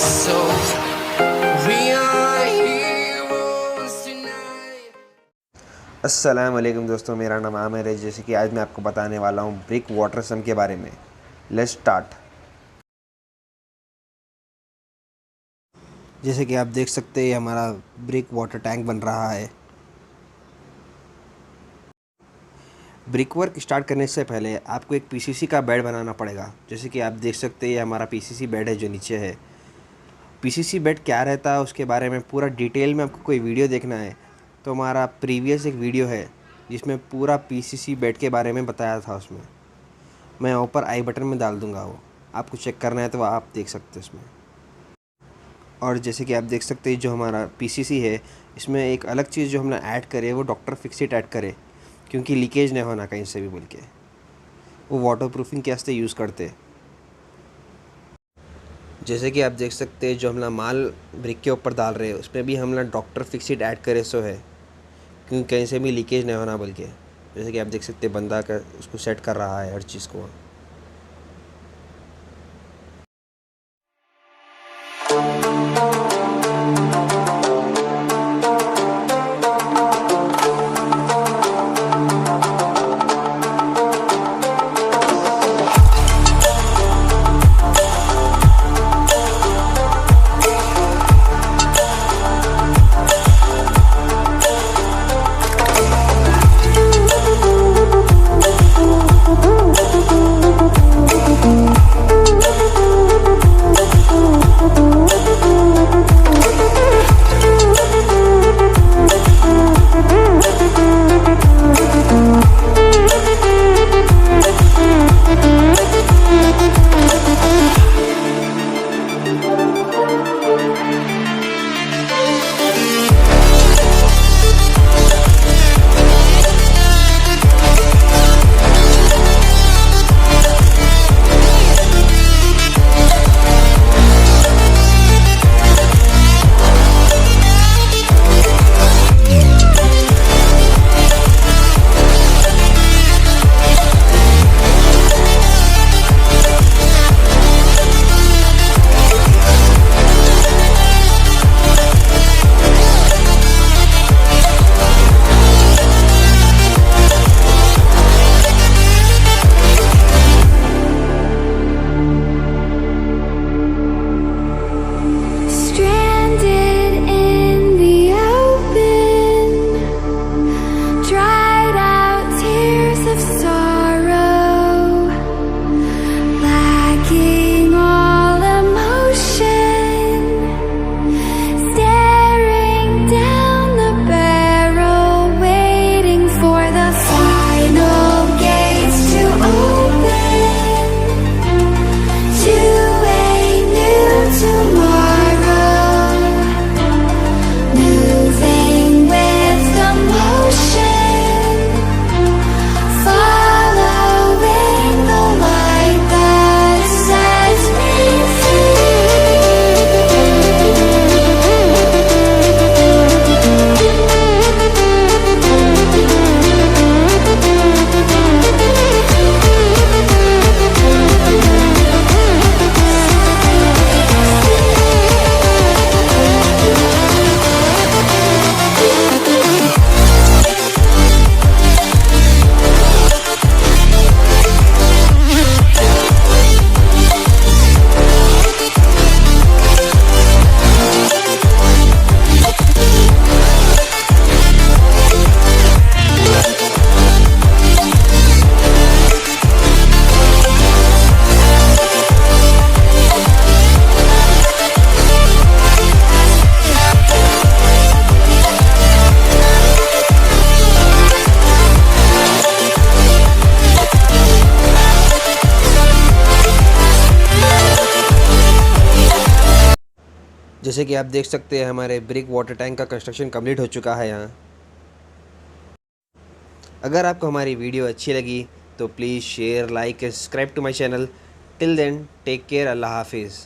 So we are heroes tonight. अस्सलाम वालेकुम दोस्तों, मेरा नाम आमिर है। जैसे कि आज मैं आपको बताने वाला हूँ ब्रिक वाटर सिस्टम के बारे में। Let's start. जैसे कि आप देख सकते हैं हमारा ब्रिक वाटर टैंक बन रहा है। ब्रिक वर्क स्टार्ट करने से पहले आपको एक पीसीसी का बेड बनाना पड़ेगा। जैसे कि आप देख सकते हैं ये हमारा पीसीसी बेड है जो नीचे है। पीसीसी बेड क्या रहता है उसके बारे में पूरा डिटेल में आपको कोई वीडियो देखना है तो हमारा प्रीवियस एक वीडियो है जिसमें पूरा पीसीसी बेड के बारे में बताया था। उसमें मैं ऊपर आई बटन में डाल दूंगा, वो आपको चेक करना है तो आप देख सकते हैं उसमें। और जैसे कि आप देख सकते हैं जो हमारा पीसीसी है इसमें एक अलग चीज़ जो हमने ऐड करे वो डॉक्टर फिक्सिट ऐड करे, क्योंकि लीकेज नहीं होना कहीं से भी बोल के वो वाटर प्रूफिंग के वास्ते यूज़ करते। जैसे कि आप देख सकते हैं जो हमला माल ब्रिक के ऊपर डाल रहे हैं उसमें भी हमला डॉक्टर फिक्सिट ऐड करे सो है, क्योंकि कहीं से भी लीकेज नहीं होना बोल के। जैसे कि आप देख सकते हैं बंदा का उसको सेट कर रहा है हर चीज़ को। जैसे कि आप देख सकते हैं हमारे ब्रिक वाटर टैंक का कंस्ट्रक्शन कंप्लीट हो चुका है यहाँ। अगर आपको हमारी वीडियो अच्छी लगी तो please share, like, subscribe to my channel. Till then take care, अल्लाह हाफिज़।